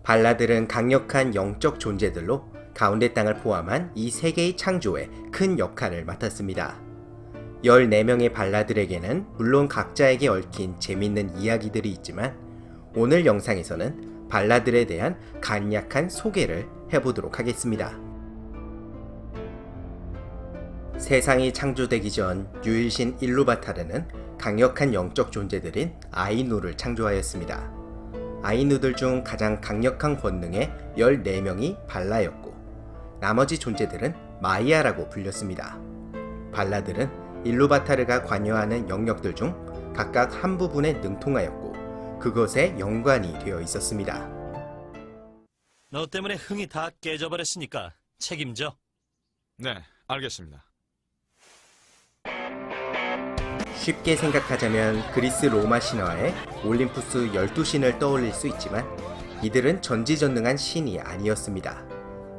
발라들은 강력한 영적 존재들로 가운데 땅을 포함한 이 세계의 창조에 큰 역할을 맡았습니다. 14명의 발라들에게는 물론 각자에게 얽힌 재밌는 이야기들이 있지만 오늘 영상에서는 발라들에 대한 간략한 소개를 해보도록 하겠습니다. 세상이 창조되기 전 유일신 일루바타르는 강력한 영적 존재들인 아이누를 창조하였습니다. 아이누들 중 가장 강력한 권능의 14명이 발라였고 나머지 존재들은 마이아라고 불렸습니다. 발라들은 일루바타르가 관여하는 영역들 중 각각 한 부분에 능통하였고 그것에 연관이 되어 있었습니다. 너 때문에 흥이 다 깨져버렸으니까 책임져. 네, 알겠습니다. 쉽게 생각하자면 그리스 로마 신화에 올림푸스 12신을 떠올릴 수 있지만 이들은 전지전능한 신이 아니었습니다.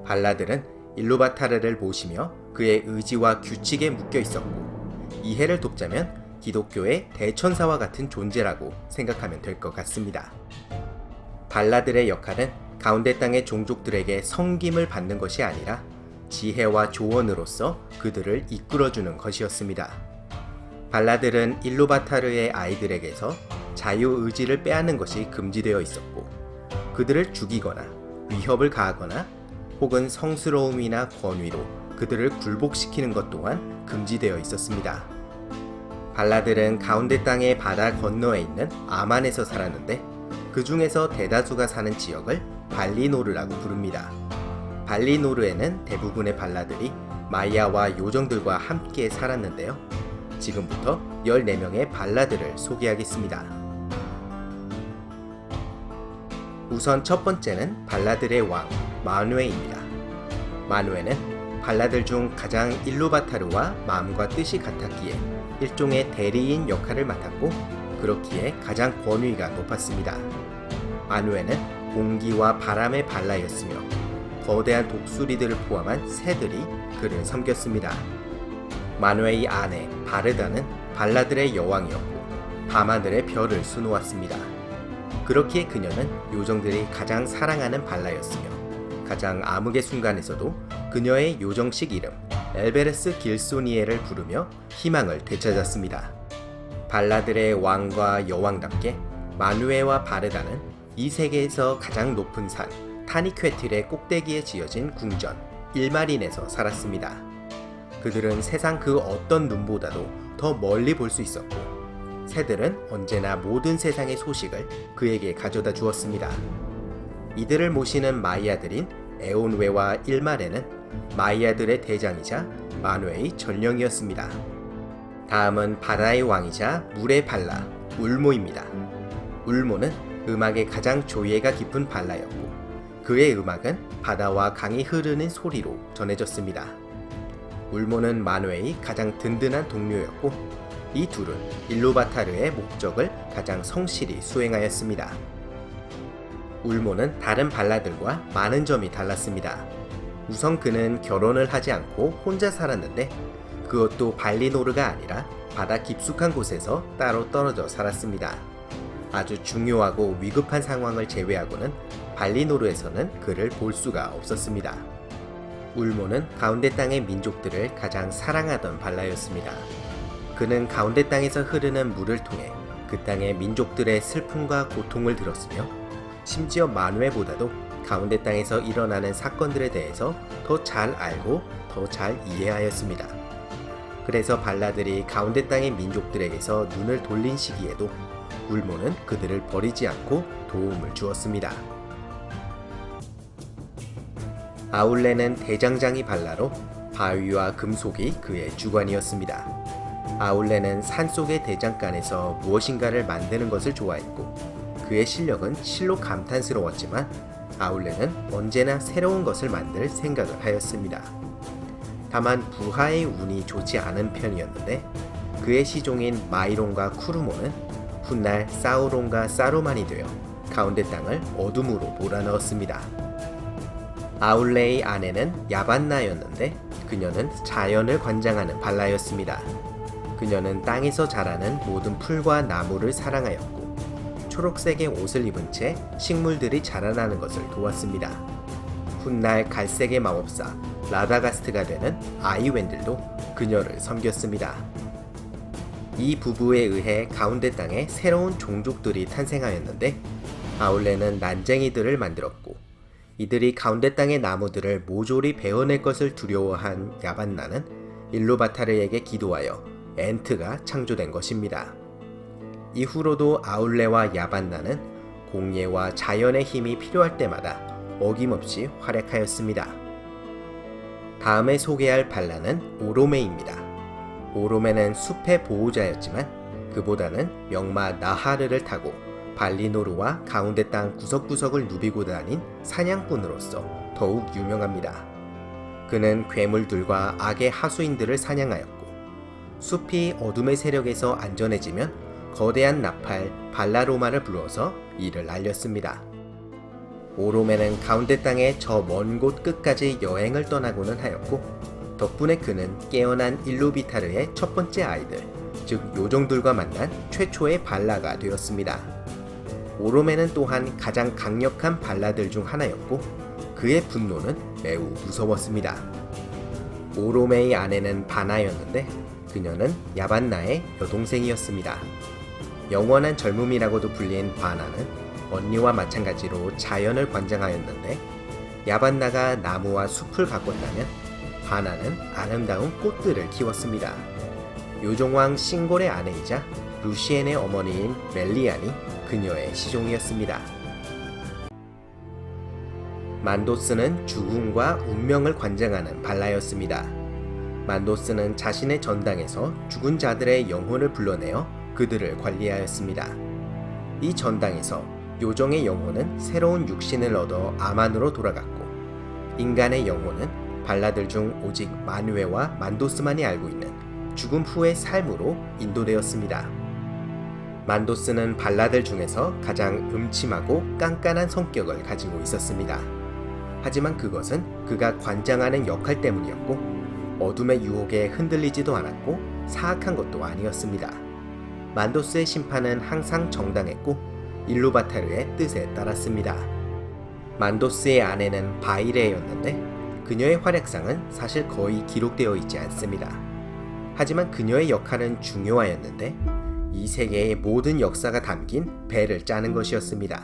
발라들은 일루바타르를 모시며 그의 의지와 규칙에 묶여 있었고 이해를 돕자면 기독교의 대천사와 같은 존재라고 생각하면 될 것 같습니다. 발라들의 역할은 가운데 땅의 종족들에게 섬김을 받는 것이 아니라 지혜와 조언으로서 그들을 이끌어주는 것이었습니다. 발라들은 일루바타르의 아이들에게서 자유의지를 빼앗는 것이 금지되어 있었고 그들을 죽이거나 위협을 가하거나 혹은 성스러움이나 권위로 그들을 굴복시키는 것 또한 금지되어 있었습니다. 발라들은 가운데 땅의 바다 건너에 있는 아만에서 살았는데 그 중에서 대다수가 사는 지역을 발리노르라고 부릅니다. 발리노르에는 대부분의 발라들이 마이아와 요정들과 함께 살았는데요. 지금부터 14명의 발라들을 소개하겠습니다. 우선 첫 번째는 발라들의 왕 마누에입니다. 마누에는 발라들 중 가장 일루바타르와 마음과 뜻이 같았기에 일종의 대리인 역할을 맡았고 그렇기에 가장 권위가 높았습니다. 마누에는 공기와 바람의 발라였으며 거대한 독수리들을 포함한 새들이 그를 섬겼습니다. 마누에의 아내 바르다는 발라들의 여왕이었고 밤하늘의 별을 수놓았습니다. 그렇기에 그녀는 요정들이 가장 사랑하는 발라였으며 가장 암흑의 순간에서도 그녀의 요정식 이름 엘베레스 길소니에를 부르며 희망을 되찾았습니다. 발라들의 왕과 여왕답게 마누에와 바르다는 이 세계에서 가장 높은 산 타니퀘틸의 꼭대기에 지어진 궁전 일마린에서 살았습니다. 그들은 세상 그 어떤 눈보다도 더 멀리 볼 수 있었고 새들은 언제나 모든 세상의 소식을 그에게 가져다 주었습니다. 이들을 모시는 마이아들인 에온웨와 일마레는 마이아들의 대장이자 마누에의 전령이었습니다. 다음은 바다의 왕이자 물의 발라 울모입니다. 울모는 음악에 가장 조예가 깊은 발라였고 그의 음악은 바다와 강이 흐르는 소리로 전해졌습니다. 울모는 마누에의 가장 든든한 동료였고 이 둘은 일루바타르의 목적을 가장 성실히 수행하였습니다. 울모는 다른 발라들과 많은 점이 달랐습니다. 우선 그는 결혼을 하지 않고 혼자 살았는데 그것도 발리노르가 아니라 바다 깊숙한 곳에서 따로 떨어져 살았습니다. 아주 중요하고 위급한 상황을 제외하고는 발리노르에서는 그를 볼 수가 없었습니다. 울모는 가운데 땅의 민족들을 가장 사랑하던 발라였습니다. 그는 가운데 땅에서 흐르는 물을 통해 그 땅의 민족들의 슬픔과 고통을 들었으며 심지어 마누에보다도 가운데 땅에서 일어나는 사건들에 대해서 더 잘 알고 더 잘 이해하였습니다. 그래서 발라들이 가운데 땅의 민족들에게서 눈을 돌린 시기에도 울모는 그들을 버리지 않고 도움을 주었습니다. 아울레는 대장장이 발라로 바위와 금속이 그의 주관이었습니다. 아울레는 산속의 대장간에서 무엇인가를 만드는 것을 좋아했고 그의 실력은 실로 감탄스러웠지만 아울레는 언제나 새로운 것을 만들 생각을 하였습니다. 다만 부하의 운이 좋지 않은 편이었는데 그의 시종인 마이론과 쿠르모는 훗날 사우론과 사루만이 되어 가운데 땅을 어둠으로 몰아넣었습니다. 아울레의 아내는 야반나였는데 그녀는 자연을 관장하는 발라였습니다. 그녀는 땅에서 자라는 모든 풀과 나무를 사랑하였고 초록색의 옷을 입은 채 식물들이 자라나는 것을 도왔습니다. 훗날 갈색의 마법사 라다가스트가 되는 아이웬들도 그녀를 섬겼습니다. 이 부부에 의해 가운데 땅에 새로운 종족들이 탄생하였는데 아울레는 난쟁이들을 만들었고 이들이 가운데 땅의 나무들을 모조리 베어낼 것을 두려워한 야반나는 일루바타르에게 기도하여 엔트가 창조된 것입니다. 이후로도 아울레와 야반나는 공예와 자연의 힘이 필요할 때마다 어김없이 활약하였습니다. 다음에 소개할 반란은 오로메입니다. 오로메는 숲의 보호자였지만 그보다는 명마 나하르를 타고 발리노르와 가운데 땅 구석구석을 누비고 다닌 사냥꾼으로서 더욱 유명합니다. 그는 괴물들과 악의 하수인들을 사냥하였고 숲이 어둠의 세력에서 안전해지면 거대한 나팔 발라로마를 불러서 이를 알렸습니다. 오로메는 가운데 땅의 저 먼 곳 끝까지 여행을 떠나고는 하였고 덕분에 그는 깨어난 일루비타르의 첫 번째 아이들, 즉 요정들과 만난 최초의 발라가 되었습니다. 오로메는 또한 가장 강력한 발라들 중 하나였고 그의 분노는 매우 무서웠습니다. 오로메의 아내는 바나였는데 그녀는 야반나의 여동생이었습니다. 영원한 젊음이라고도 불린 바나는 언니와 마찬가지로 자연을 관장하였는데 야반나가 나무와 숲을 가꿨다면 바나는 아름다운 꽃들을 키웠습니다. 요정왕 싱골의 아내이자 루시엔의 어머니인 멜리안이 그녀의 시종이었습니다. 만도스는 죽음과 운명을 관장하는 발라였습니다. 만도스는 자신의 전당에서 죽은 자들의 영혼을 불러내어 그들을 관리하였습니다. 이 전당에서 요정의 영혼은 새로운 육신을 얻어 아만으로 돌아갔고 인간의 영혼은 발라들 중 오직 만웨와 만도스만이 알고 있는 죽음 후의 삶으로 인도되었습니다. 만도스는 발라들 중에서 가장 음침하고 깐깐한 성격을 가지고 있었습니다. 하지만 그것은 그가 관장하는 역할 때문이었고 어둠의 유혹에 흔들리지도 않았고 사악한 것도 아니었습니다. 만도스의 심판은 항상 정당했고 일루바타르의 뜻에 따랐습니다. 만도스의 아내는 바이레였는데 그녀의 활약상은 사실 거의 기록되어 있지 않습니다. 하지만 그녀의 역할은 중요하였는데 이 세계의 모든 역사가 담긴 배를 짜는 것이었습니다.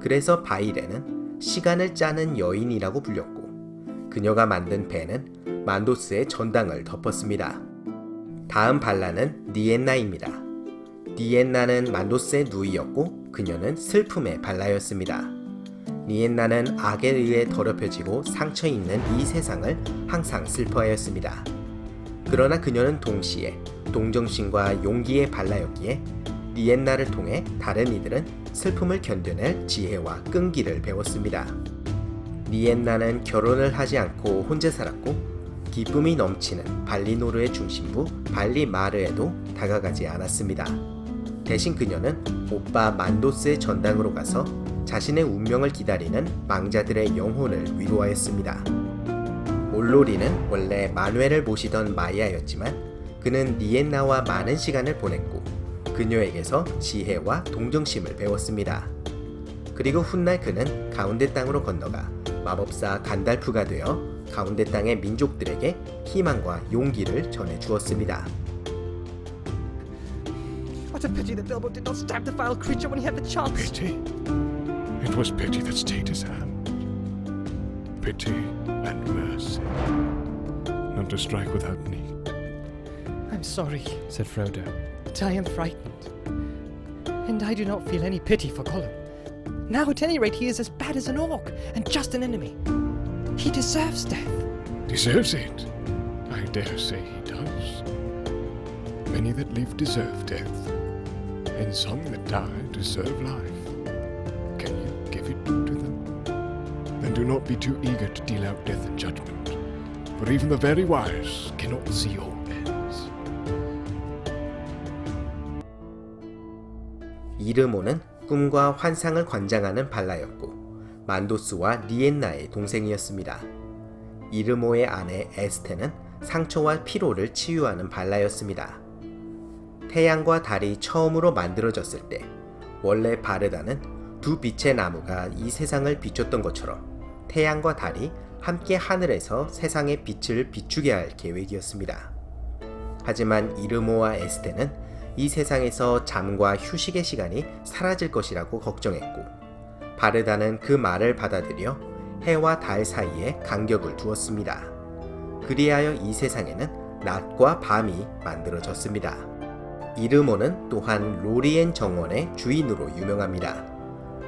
그래서 바이레는 시간을 짜는 여인이라고 불렸고 그녀가 만든 배는 만도스의 전당을 덮었습니다. 다음 발라는 니엔나입니다. 니엔나는 만도스의 누이였고 그녀는 슬픔의 발라였습니다. 니엔나는 악에 의해 더럽혀지고 상처 입는 이 세상을 항상 슬퍼하였습니다. 그러나 그녀는 동시에 동정심과 용기의 발라였기에 니엔나를 통해 다른 이들은 슬픔을 견뎌낼 지혜와 끈기를 배웠습니다. 니엔나는 결혼을 하지 않고 혼자 살았고 기쁨이 넘치는 발리노르의 중심부 발리마르에도 다가가지 않았습니다. 대신 그녀는 오빠 만도스의 전당으로 가서 자신의 운명을 기다리는 망자들의 영혼을 위로하였습니다. 올로리는 원래 만회를 모시던 마야였지만 그는 니엔나와 많은 시간을 보냈고 그녀에게서 지혜와 동정심을 배웠습니다. 그리고 훗날 그는 가운데 땅으로 건너가 마법사 간달프가 되어 가운데 땅의 민족들에게 희망과 용기를 전해주었습니다. What a pity that Bilbo did not stab the vile creature when he had the chance. Pity? It was pity that stayed his hand. Pity and mercy. Not to strike without need. I'm sorry, said Frodo, but I am frightened. And I do not feel any pity for Gollum. Now at any rate he is as bad as an orc, and just an enemy. He deserves death. Deserves it? I dare say he does. Many that live deserve death, and some that die deserve life. Can you give it to them? Then do not be too eager to deal out death and judgment, for even the very wise cannot see all ends. 이르모는 꿈과 환상을 관장하는 발라였고 만도스와 니엔나의 동생이었습니다. 이르모의 아내 에스테는 상처와 피로를 치유하는 발라였습니다. 태양과 달이 처음으로 만들어졌을 때 원래 바르다는 두 빛의 나무가 이 세상을 비췄던 것처럼 태양과 달이 함께 하늘에서 세상의 빛을 비추게 할 계획이었습니다. 하지만 이르모와 에스테는 이 세상에서 잠과 휴식의 시간이 사라질 것이라고 걱정했고, 바르다는 그 말을 받아들여 해와 달 사이에 간격을 두었습니다. 그리하여 이 세상에는 낮과 밤이 만들어졌습니다. 이르모는 또한 로리엔 정원의 주인으로 유명합니다.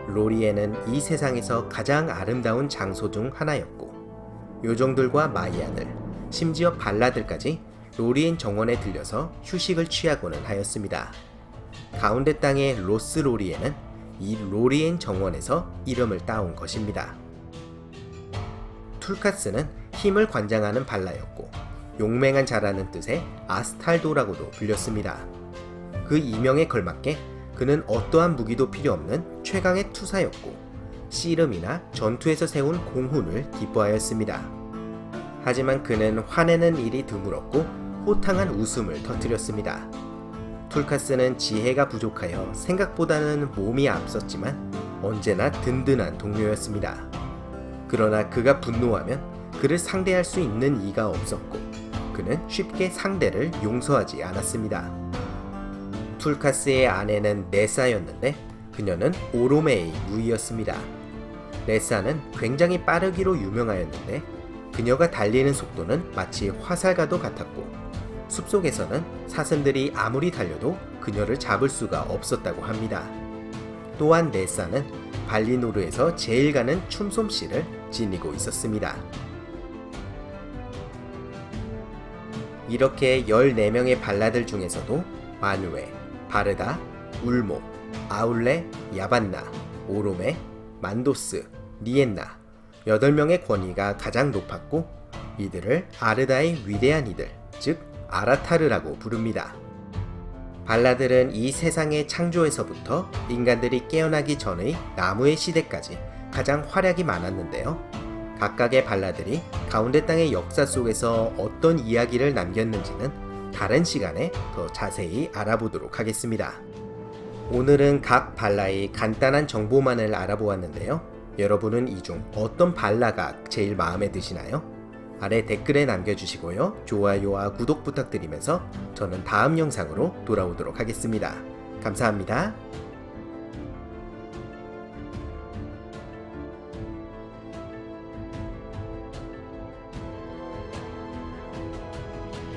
로리엔은 이 세상에서 가장 아름다운 장소 중 하나였고, 요정들과 마이아들, 심지어 발라들까지 로리엔 정원에 들려서 휴식을 취하고는 하였습니다. 가운데 땅의 로스 로리엔은 이 로리엔 정원에서 이름을 따온 것입니다. 툴카스는 힘을 관장하는 발라였고, 용맹한 자라는 뜻의 아스탈도라고도 불렸습니다. 그 이명에 걸맞게 그는 어떠한 무기도 필요 없는 최강의 투사였고, 씨름이나 전투에서 세운 공훈을 기뻐하였습니다. 하지만 그는 화내는 일이 드물었고 호탕한 웃음을 터뜨렸습니다. 툴카스는 지혜가 부족하여 생각보다는 몸이 앞섰지만 언제나 든든한 동료였습니다. 그러나 그가 분노하면 그를 상대할 수 있는 이가 없었고, 그는 쉽게 상대를 용서하지 않았습니다. 툴카스의 아내는 네사였는데 그녀는 오로메의 누이였습니다. 네사는 굉장히 빠르기로 유명하였는데 그녀가 달리는 속도는 마치 화살과도 같았고, 숲속에서는 사슴들이 아무리 달려도 그녀를 잡을 수가 없었다고 합니다. 또한 네사는 발리노르에서 제일 가는 춤솜씨를 지니고 있었습니다. 이렇게 14명의 발라들 중에서도 마누에, 바르다, 울모, 아울레, 야반나, 오로메, 만도스, 리엔나 8명의 권위가 가장 높았고, 이들을 아르다의 위대한 이들, 즉 아라타르라고 부릅니다. 발라들은 이 세상의 창조에서부터 인간들이 깨어나기 전의 나무의 시대까지 가장 활약이 많았는데요. 각각의 발라들이 가운데 땅의 역사 속에서 어떤 이야기를 남겼는지는 다른 시간에 더 자세히 알아보도록 하겠습니다. 오늘은 각 발라의 간단한 정보만을 알아보았는데요. 여러분은 이 중 어떤 발라가 제일 마음에 드시나요? 아래 댓글에 남겨주시고요. 좋아요와 구독 부탁드리면서 저는 다음 영상으로 돌아오도록 하겠습니다. 감사합니다.